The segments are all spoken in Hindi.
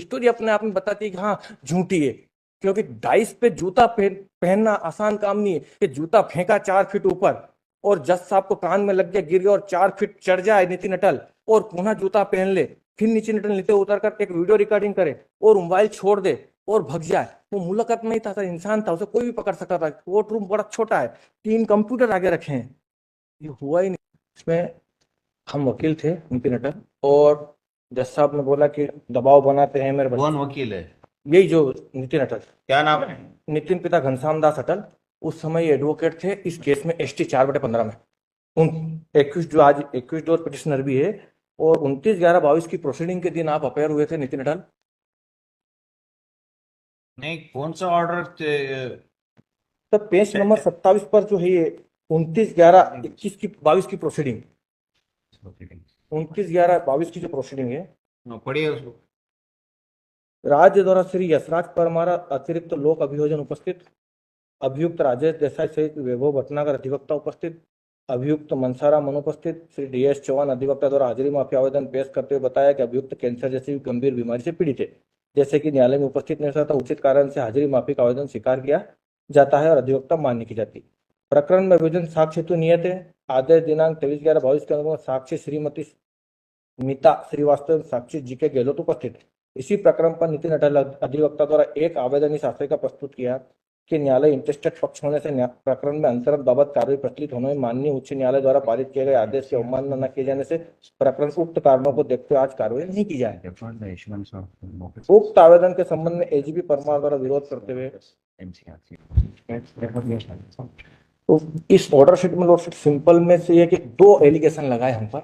स्टोरी अपने आप में बताती है कि हाँ झूठी है, क्योंकि डाइस पे जूता पहनना आसान काम नहीं है कि जूता फेंका 4 फीट ऊपर और जज साहब को कान में लग गया, गिर गया और 4 फीट चढ़ जाए नितिन अटल और पुनः जूता पहन ले, फिर नितिन अटल नीचे उतर कर एक वीडियो रिकॉर्डिंग करे और मोबाइल छोड़ दे और भग जाए। वो मुलाकात नहीं था सर, इंसान था, उसे कोई भी पकड़ सकता था। कोर्ट रूम बड़ा छोटा है, 3 कंप्यूटर आगे रखे हैं, ये हुआ ही नहीं। इसमें हम वकील थे नितिन अटल, और जज साहब ने बोला कि दबाव बनाते हैं मेरे कौन बच्चे। वकील है? यही जो नितिन अटल, क्या नाम है? नितिन पिता घनश्याम दास अटल, उस समय एडवोकेट थे इस केस में ST 4/15 में। उन 21 जो आज 21 और पिटिशनर भी है, और 29/11/22 की प्रोसीडिंग के दिन आप अपेयर हुए थे नितिन अटल। नहीं, कौन सा ऑर्डर? तो पेज नंबर 27 पर जो है ये 29/11/21 की 22 की प्रोसीडिंग, 29/11/22 की जो प्रोसीडिंग है, पढ़िए उसको। राज्य द्वारा श्री यशराज परमार अतिरिक्त लोक अभियोजन उपस्थित, अभियुक्त राजेश देसाई सहित वैभव भटनागर अधिवक्ता उपस्थित, अभियुक्त मनसाराम अनुपस्थित। श्री DS चौहान अधिवक्ता द्वारा हाजिरी माफी आवेदन पेश करते हुए बताया कि अभियुक्त कैंसर जैसी गंभीर बीमारी से पीड़ित है, जैसे कि न्यायालय में उपस्थित नहीं था, उचित कारण से हाजिरी माफी का आवेदन स्वीकार किया जाता है और अधिवक्ता मान्य की जाती। प्रकरण में अभियोजन साक्ष्य हेतु नियत है। आदेश दिनांक 23/11/22 के अनुसार साक्षी श्रीमती मीता श्रीवास्तव, साक्षी GK गहलोत उपस्थित। इसी प्रकरण पर नितिन अटल अधिवक्ता द्वारा एक आवेदन इस आशय का प्रस्तुत किया कि न्यायालय इंटरेस्टेड पक्ष होने से प्रकरण में अंतरण बाबत कार्रवाई प्रचलित होने में माननीय उच्च न्यायालय द्वारा पारित किए गए आदेश की अवमानना न किए जाने से प्रकरण उक्त कारणों को देखते हुए आज कार्रवाई नहीं की जाए। उक्त आवेदन के संबंध में AGP परमार द्वारा विरोध करते हुए तो इस ऑर्डर शीट में लॉर्डशिप सिंपल में से ये कि 2 एलिगेशन लगाए हम पर,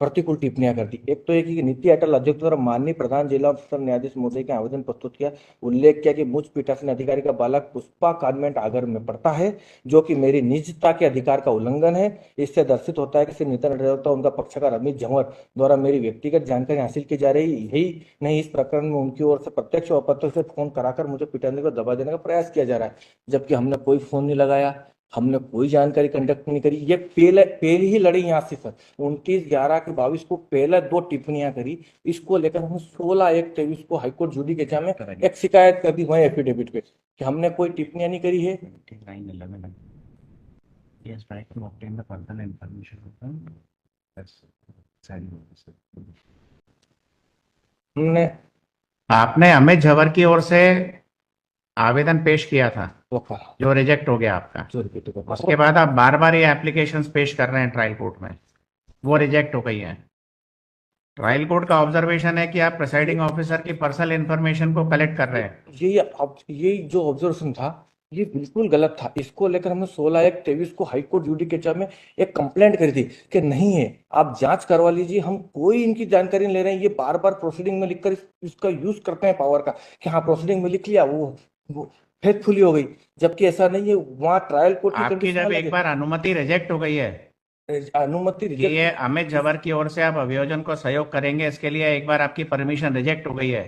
प्रतिकूल टिप्पणियां कर दी। एक तो ये कि नीति अटल अध्यक्ष द्वारा माननीय प्रधान जिला अफसर न्यायाधीश महोदय के आवेदन प्रस्तुत किया, उल्लेख किया कि मुझ पीठासीन अधिकारी का बालक पुष्पा कॉन्वेंट आगर में पढ़ता है, जो कि मेरी निजता के अधिकार का उल्लंघन है। इससे दर्शित होता है कि श्री नितिन अटल उनका पक्षकार अमित झंवर द्वारा मेरी व्यक्तिगत जानकारी हासिल की जा रही, यही नहीं इस प्रकरण में उनकी ओर से प्रत्यक्ष और अप्रत्यक्ष से फोन कराकर मुझे पीटाने को दबा देने का प्रयास किया जा रहा है, जबकि हमने कोई फोन नहीं लगाया, हमने कोई जानकारी कंडक्ट नहीं करी। ये पहले ही लड़ी यहाँ से सर 29/11/22 को पहले 2 टिप्पणियां करी। इसको लेकर हम 16/1/23 को हाईकोर्ट जुडिकेचा में एक शिकायत कर दी वही एफिडेविट पे कि हमने कोई टिप्पणियां नहीं करी है। हमने आपने अमित झंवर की ओर से आवेदन पेश किया था जो रिजेक्ट हो गया आपका, उसके बाद आप बार बार ये एप्लीकेशंस पेश कर रहे हैं ट्रायल कोर्ट में, वो रिजेक्ट हो गई है। ट्रायल कोर्ट का ऑब्जर्वेशन है कि आप प्रिसाइडिंग ऑफिसर की पर्सनल इंफॉर्मेशन को कलेक्ट कर रहे हैं। ये जो ऑब्जर्वेशन था ये बिल्कुल गलत था। इसको लेकर हमने 16/1/23 को हाईकोर्ट जुडिकेचा में एक कंप्लेंट करी थी कि नहीं है, आप जांच करवा लीजिए, हम कोई इनकी जानकारी नहीं ले रहे हैं। ये बार बार प्रोसीडिंग में लिखकर इसका यूज करते हैं पावर का कि हाँ प्रोसीडिंग में लिख लिया, वो फेथफुली हो गई, जबकि ऐसा नहीं है। वहाँ ट्रायल कोर्ट आपकी जब एक बार अनुमति रिजेक्ट हो गई है, अनुमति कि ये अमित झंवर की ओर से आप अभियोजन को सहयोग करेंगे, इसके लिए एक बार आपकी परमिशन रिजेक्ट हो गई है,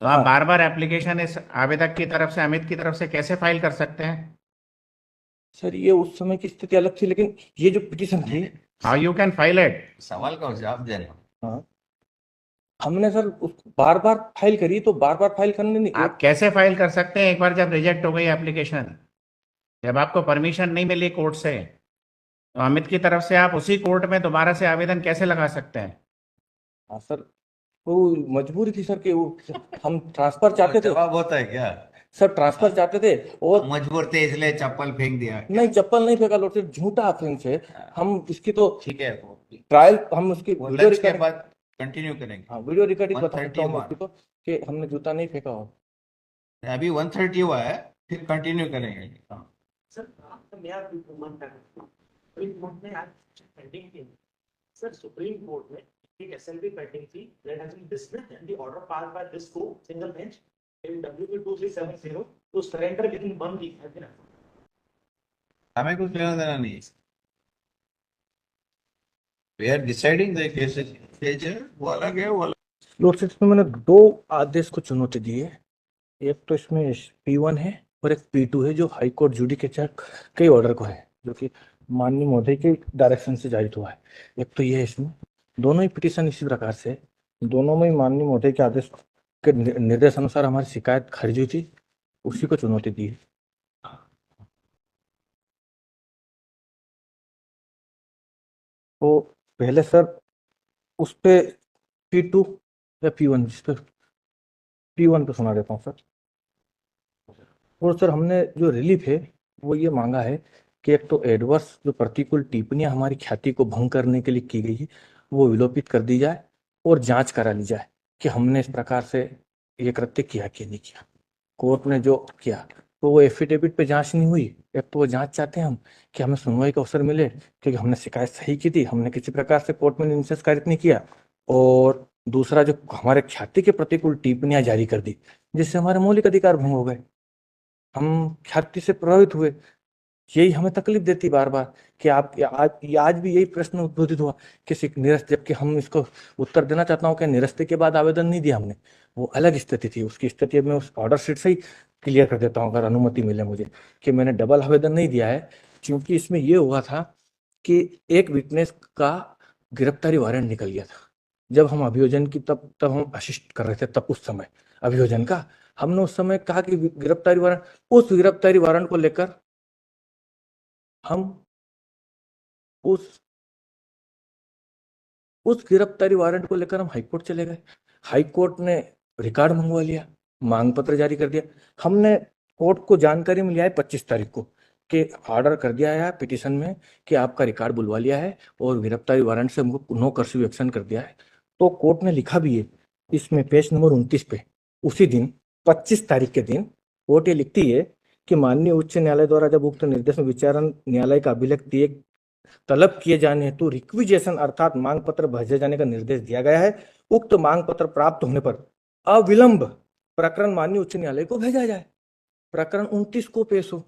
तो आप बार बार एप्लीकेशन इस आवेदक की तरफ से, अमित की तरफ से कैसे फाइल कर सकते हैं? सर ये उस समय की स्थिति अलग थी, लेकिन ये जो पिटीशन थी, how you can file it? सवाल का जवाब दे रहे हो। हाँ हमने सर बार बार फाइल करी, तो बार बार फाइल करने नहीं। आप कैसे फाइल कर सकते हैं एक बार जब रिजेक्ट हो गई एप्लीकेशन, जब आपको परमिशन नहीं मिली कोर्ट से, तो अमित की तरफ से आप उसी कोर्ट में दोबारा से आवेदन कैसे लगा सकते हैं? हाँ सर वो मजबूरी थी सर कि वो हम ट्रांसफर चाहते थे। जवाब होता है क्या? सर ट्रांसफर चाहते थे और मजबूर थे इसलिए चप्पल फेंक दिया? नहीं चप्पल नहीं फेंका लौट, झूठा ऑफेंस है। हम इसकी तो ठीक है, ट्रायल हम उसकी वीडियो लंच के रिकॉर्डिंग बाद कंटिन्यू करेंगे। हाँ वीडियो रिकॉर्डिंग बता सकता हूँ 131 उसकी तो कि हमने जूता नहीं फेंका हो। अभी 130 हुआ है, फिर कंटिन्यू करेंगे। सर सुप्रीम कोर्ट में आज पेंडिंग थी सर, सुप्रीम कोर्ट में एक SLP पेंडिंग थी that has been dismissed and the order passed by this court single bench in WP 2370 to surrender within 1 week has been approved. हमें कुछ लेना देना नहीं है। We are deciding the cases, वो अलग है, वो अलग। लॉर्डशिप में मैंने 2 आदेश को चुनौती दी है। एक तो इसमें P1 है और एक P2 है जो हाई कोर्ट जुडिकेचर कई ऑर्डर को है, जो कि माननीय महोदय के डायरेक्शन से जारी हुआ है। एक तो ये है, इसमें दोनों ही पिटीशन इसी प्रकार से, दोनों में ही माननीय महोदय के आदेश के निर्देशानुसार हमारी शिकायत खारिज हुई थी, उसी को चुनौती दी है। तो पहले सर उस पे P2 या P1, जिस पे P1 पे सुना देता हूँ सर। और सर हमने जो रिलीफ है वो ये मांगा है कि एक तो एडवर्स जो प्रतिकूल टिप्पणियां हमारी ख्याति को भंग करने के लिए की गई है वो विलोपित कर दी जाए और जांच करा ली जाए कि हमने इस प्रकार से ये कृत्य किया कि नहीं किया। कोर्ट ने जो किया तो वो एफिडेविट पे जांच नहीं हुई। एक तो वो जांच चाहते हैं हम कि हमें सुनवाई का अवसर मिले, क्योंकि हमने शिकायत सही की थी, हमने किसी प्रकार से कोर्ट में निंदनीय कारित नहीं किया। और दूसरा, जो हमारे ख्याति के प्रतिकूल टिप्पणियां जारी कर दी जिससे हमारे मौलिक अधिकार भंग हो गए, हम ख्याति से प्रभावित हुए। यही हमें तकलीफ देती बार बार कि आप आज भी यही प्रश्न उद्भूत हुआ कि निरस्त, जबकि हम इसको उत्तर देना चाहता हूँ कि निरस्ती के बाद आवेदन नहीं दिया हमने, वो अलग स्थिति थी। उसकी स्थिति मैं उस ऑर्डर शीट से ही क्लियर कर देता हूँ अगर अनुमति मिले मुझे, कि मैंने डबल आवेदन नहीं दिया है। क्योंकि इसमें ये हुआ था कि एक विटनेस का गिरफ्तारी वारंट निकल गया था जब हम अभियोजन की तब हम असिस्ट कर रहे थे, तब उस समय अभियोजन का हमने उस समय कहा कि गिरफ्तारी वारंट, उस गिरफ्तारी वारंट को लेकर हम उस गिरफ्तारी वारंट को लेकर हम हाईकोर्ट चले गए। हाईकोर्ट ने रिकॉर्ड मंगवा लिया, मांग पत्र जारी कर दिया। हमने कोर्ट को जानकारी मिली है 25 तारीख को कि ऑर्डर कर दिया है पिटीशन में कि आपका रिकॉर्ड बुलवा लिया है और गिरफ्तारी वारंट से हमको नो कर्फ्यू एक्शन कर दिया है। तो कोर्ट ने लिखा भी है इसमें पेज नंबर 29 पे, उसी दिन 25 तारीख के दिन कोर्ट ये लिखती है कि माननीय उच्च न्यायालय द्वारा जब उक्त निर्देश में विचारण न्यायालय का अभिलेख दिए तलब किए जाने हेतु रिक्विजेशन अर्थात मांग पत्र भेजे जाने का निर्देश दिया गया है, उक्त मांग पत्र प्राप्त होने पर अविलंब प्रकरण माननीय उच्च न्यायालय को भेजा जाए। प्रकरण 29 को पेश हो।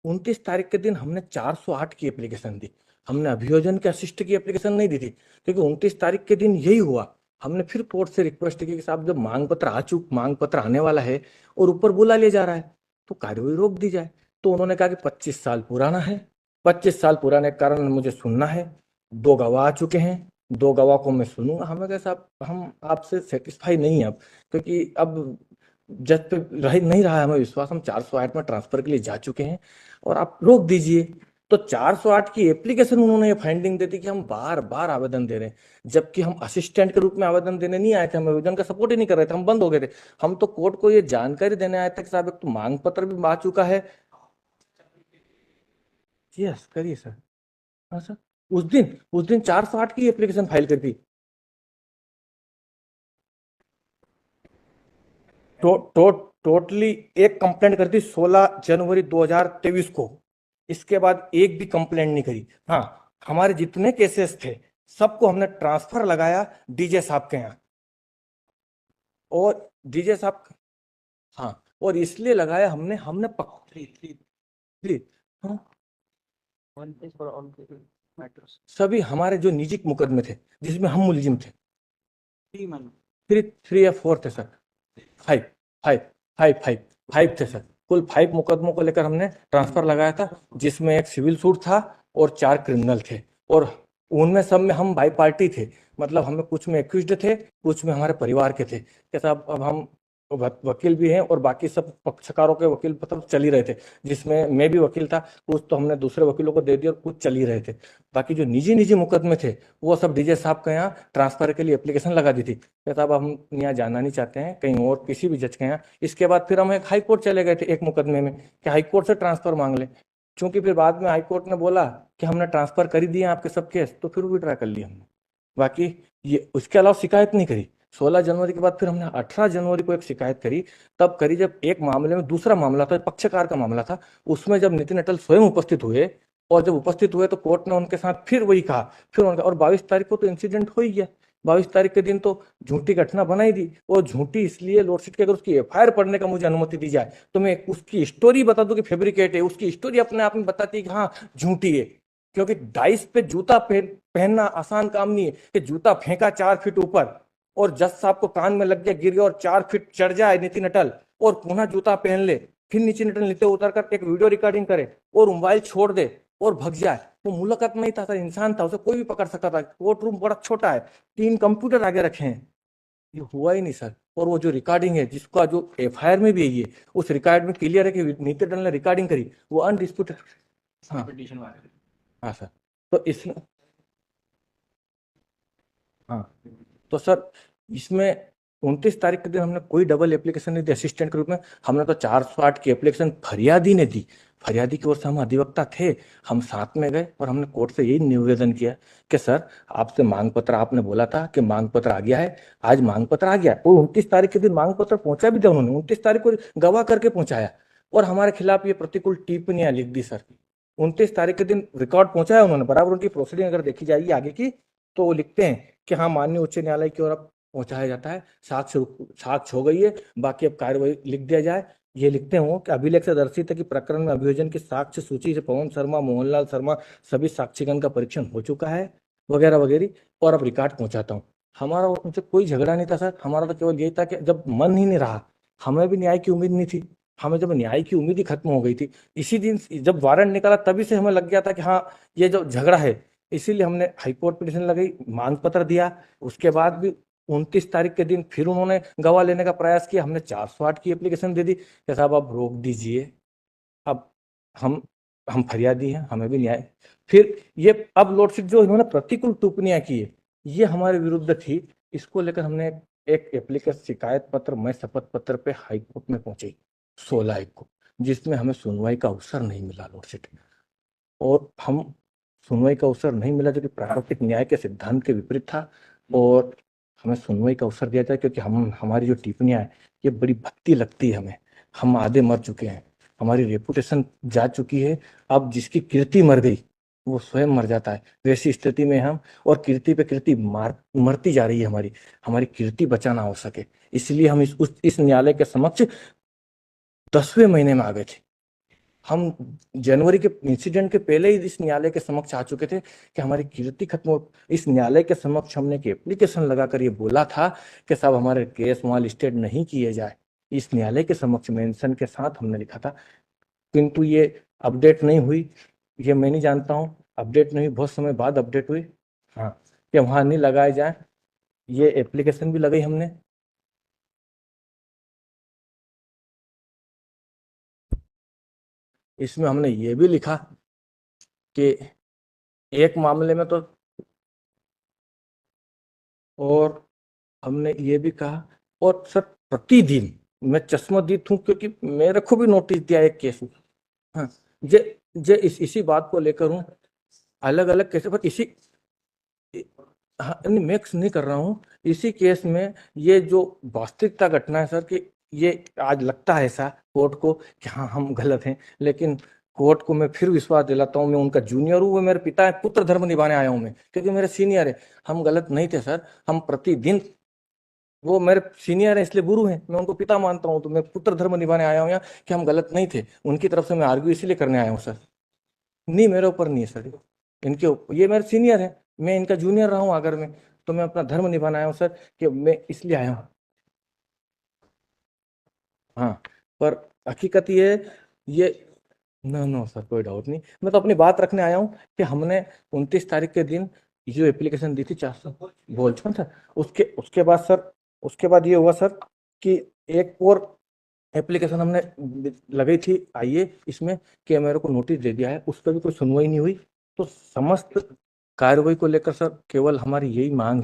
29 तारीख के दिन हमने 408 की एप्लीकेशन दी, हमने अभियोजन के असिस्ट की एप्लीकेशन नहीं दी थी, क्योंकि 29 तारीख के दिन यही हुआ। हमने फिर कोर्ट से रिक्वेस्ट की कि साहब जब मांग पत्र आने वाला है और ऊपर बुला लिया जा रहा है तो कार्यवाही रोक दी जाए। तो उन्होंने कहा कि 25 साल पुराना है, 25 साल पुराने के कारण मुझे सुनना है, 2 गवाह आ चुके हैं, 2 गवाह को मैं सुनूंगा। हमें कहा साहब हम आपसे सेटिस्फाई नहीं है अब, क्योंकि अब जज पे नहीं रहा है हमें विश्वास, हम 408 में ट्रांसफर के लिए जा चुके हैं और आप रोक दीजिए। तो 408 की एप्लीकेशन उन्होंने ये फाइंडिंग दे दी कि हम बार बार आवेदन दे रहे हैं, जबकि हम असिस्टेंट के रूप में आवेदन देने नहीं आए थे, हम आवेदन का सपोर्ट ही नहीं कर रहे थे, हम बंद हो गए थे। हम तो कोर्ट को ये जानकारी देने आए थे कि साहब एक तो मांग पत्र भी आ चुका है। यस करिए सर। हाँ सर, उस दिन 408 की एप्लीकेशन फाइल कर दी। टोटली एक कंप्लेंट कर दी 16 जनवरी 2023 को। इसके बाद एक भी कंप्लेंट नहीं करी। हाँ, हमारे जितने केसेस थे सबको हमने ट्रांसफर लगाया डीजे साहब के यहाँ, और डीजे साहब, हाँ, और इसलिए लगाया हमने हाँ, सभी हमारे जो निजी मुकदमे थे जिसमें हम मुलजिम थे, 3 या 4 थे सर, 5 थे सर, कुल 5 मुकदमों को लेकर हमने ट्रांसफर लगाया था, जिसमें एक सिविल सूट था और 4 क्रिमिनल थे। और उनमें सब में हम बाई पार्टी थे, मतलब हमें कुछ में एक्यूज्ड थे, कुछ में हमारे परिवार के थे। कैसा अब हम वकील भी हैं और बाकी सब पक्षकारों के वकील मतलब चल ही रहे थे, जिसमें मैं भी वकील था। कुछ तो हमने दूसरे वकीलों को दे दिया और कुछ चल ही रहे थे। बाकी जो निजी मुकदमे थे वो सब डीजे साहब के यहाँ ट्रांसफर के लिए एप्लीकेशन लगा दी थी। साहब हम यहाँ जाना नहीं चाहते हैं कहीं और किसी भी जज के यहाँ। इसके बाद फिर हम एक हाई कोर्ट चले गए थे एक मुकदमे में कि हाई कोर्ट से ट्रांसफर मांग ले, क्योंकि फिर बाद में हाई कोर्ट ने बोला कि हमने ट्रांसफर कर ही दिए आपके सब केस, तो फिर विड्रा कर लिया हमने। बाकी ये उसके अलावा शिकायत नहीं करी। 16 जनवरी के बाद फिर हमने 18 जनवरी को एक शिकायत करी, तब करी जब एक मामले में, दूसरा मामला था, पक्षकार का मामला था, उसमें जब नितिन अटल स्वयं उपस्थित हुए, और जब उपस्थित हुए तो कोर्ट ने उनके साथ फिर वही कहा, फिर उनका, और 22 तारीख को तो इंसिडेंट हो ही गया। 22 तारीख के दिन तो झूठी घटना बनाई दी, और झूठी इसलिए लोडशीट की अगर उसकी FIR पढ़ने का मुझे अनुमति दी जाए तो मैं उसकी स्टोरी बता दूं कि फेब्रिकेट है, उसकी स्टोरी अपने आप में बताती है कि हाँ झूठी है। क्योंकि डाइस पे जूता पहनना आसान काम नहीं है कि जूता फेंका 4 फीट ऊपर और जज साहब को कान में लग गया, गिर गया और 4 फीट चढ़ जाए नितिन अटल, और पुनः जूता पहन ले, फिर नितिन अटल नीचे उतर कर एक वीडियो रिकॉर्डिंग करे और मोबाइल छोड़ दे और भग जाए। वो मुलाकात नहीं था सर, इंसान था, उसे कोई भी पकड़ सकता था। कोर्ट रूम बड़ा छोटा है, 3 कंप्यूटर आगे रखे हैं, ये हुआ ही नहीं सर। और वो जो रिकॉर्डिंग है जिसका जो एफआईआर में भी है, ये उस रिकॉर्ड में क्लियर है कि नीति दंड ने रिकॉर्डिंग करी, वो अनडिस्प्यूटेड। हाँ हाँ सर। तो इसमें, हाँ, तो सर इसमें 29 तारीख के दिन हमने कोई डबल एप्लीकेशन नहीं दी असिस्टेंट के रूप में। हमने तो 408 की एप्लीकेशन फरियादी ने दी। फरियादी की ओर से हम अधिवक्ता थे, हम साथ में गए और हमने कोर्ट से यही निवेदन किया कि सर आपसे मांग पत्र, आपने बोला था कि मांग पत्र आ गया है, आज मांग पत्र आ गया। वो 29 तारीख के दिन मांग पत्र पहुंचा भी था उन्होंने, 29 तारीख को गवाह करके पहुंचाया और हमारे खिलाफ ये प्रतिकूल टिप्पणियां लिख दी सर। 29 तारीख के दिन रिकॉर्ड पहुंचाया उन्होंने, बराबर उनकी प्रोसीडिंग अगर देखी जाएगी आगे की, तो वो लिखते हैं कि हाँ माननीय उच्च न्यायालय की ओर अब पहुंचाया जाता है, साक्ष्य हो गई है, बाकी अब कार्यवाही लिख दिया जाए। ये लिखते हो कि अभिलेख से दर्शित है कि प्रकरण में अभियोजन की साक्ष्य सूची से पवन शर्मा, मोहनलाल शर्मा सभी साक्षीगण का परीक्षण हो चुका है, वगैरह वगैरह, और अब रिकॉर्ड पहुंचाता हूँ। हमारा उनसे कोई झगड़ा नहीं था सर, हमारा तो केवल यही था कि जब मन ही नहीं रहा, हमें भी न्याय की उम्मीद नहीं थी, हमें जब न्याय की उम्मीद ही खत्म हो गई थी, इसी दिन जब वारंट निकला तभी से हमें लग गया था कि हाँ ये जो झगड़ा है, इसीलिए हमने हाईकोर्ट पिटिशन लगाई, मांग पत्र दिया। उसके बाद भी 29 तारीख के दिन फिर उन्होंने गवाह लेने का प्रयास किया, हमने 408 की एप्लीकेशन दे दी कि साहब आप रोक दीजिए, अब हम हम फरियादी हैं, हमें भी न्याय। फिर ये अब लॉर्डशिप जो इन्होंने प्रतिकूल टिप्पणियां की है, ये हमारे विरुद्ध थी। इसको लेकर हमने एक एप्लीकेशन शिकायत पत्र मैं शपथ पत्र पे हाईकोर्ट में पहुंची 16 को, जिसमें हमें सुनवाई का अवसर नहीं मिला लॉर्डशिप। और हम सुनवाई का अवसर नहीं मिला जो कि प्राकृतिक न्याय के सिद्धांत के विपरीत था, और हमें सुनवाई का अवसर दिया जाए क्योंकि हमारी जो टिप्पणियां है ये बड़ी भद्दी लगती है हमें। हम आधे मर चुके हैं, हमारी रेपुटेशन जा चुकी है, अब जिसकी कीर्ति मर गई वो स्वयं मर जाता है, वैसी स्थिति में हम, और कीर्ति पे कीर्ति मरती जा रही है हमारी, हमारी कीर्ति बचाना हो सके, इसलिए हम इस न्यायालय के समक्ष 10वें महीने में आ गए थे। हम जनवरी के इंसिडेंट के पहले ही इस न्यायालय के समक्ष आ चुके थे कि हमारी कीर्ति खत्म हो। इस न्यायालय के समक्ष हमने एक एप्लीकेशन लगाकर ये बोला था कि साहब हमारे केस वहां लिस्टेड नहीं किए जाए, इस न्यायालय के समक्ष मेंशन के साथ हमने लिखा था, किंतु ये अपडेट नहीं हुई। ये मैं नहीं जानता हूँ, अपडेट नहीं हुई, बहुत समय बाद अपडेट हुई, हाँ, कि वहां नहीं लगाए जाए। ये एप्लीकेशन भी लगाई हमने। इसमें हमने ये भी लिखा कि एक मामले में तो, और हमने ये भी कहा, और सर प्रतिदिन मैं चश्मदीद हूँ क्योंकि मेरे को भी नोटिस दिया एक केस में। हाँ, जे इसी बात को लेकर हूँ, अलग अलग केस पर इसी, हाँ मिक्स नहीं कर रहा हूँ, इसी केस में ये जो वास्तविकता घटना है सर, कि ये आज लगता है ऐसा कोर्ट को कि हाँ हम गलत हैं, लेकिन कोर्ट को मैं फिर विश्वास दिलाता हूँ, मैं उनका जूनियर हूँ, वो मेरे पिता है, पुत्र धर्म निभाने आया हूँ मैं, क्योंकि मेरे सीनियर है। हम गलत नहीं थे सर, हम प्रतिदिन, वो मेरे सीनियर है इसलिए गुरु हैं, मैं उनको पिता मानता हूँ, तो मैं पुत्र धर्म निभाने आया हूँ यहाँ, कि हम गलत नहीं थे। उनकी तरफ से मैं आर्ग्यू इसीलिए करने आया हूँ सर, नहीं मेरे ऊपर नहीं है सर, इनके ऊपर, ये मेरे सीनियर है, मैं इनका जूनियर रहा हूँ अगर मैं, तो मैं अपना धर्म निभाने आया हूँ सर, कि मैं इसलिए आया हूँ। हाँ, पर हकीकत ये नो नो सर, कोई डाउट नहीं, मैं तो अपनी बात रखने आया हूँ कि हमने 29 तारीख के दिन जो एप्लीकेशन दी थी 400 बोल चुका सर, उसके बाद सर, उसके बाद ये हुआ सर कि एक और एप्लीकेशन हमने लगाई थी आइए इसमें, कि मेरे को नोटिस दे दिया है, उस पर भी कोई सुनवाई नहीं हुई। तो समस्त कार्रवाई को लेकर सर केवल हमारी यही मांग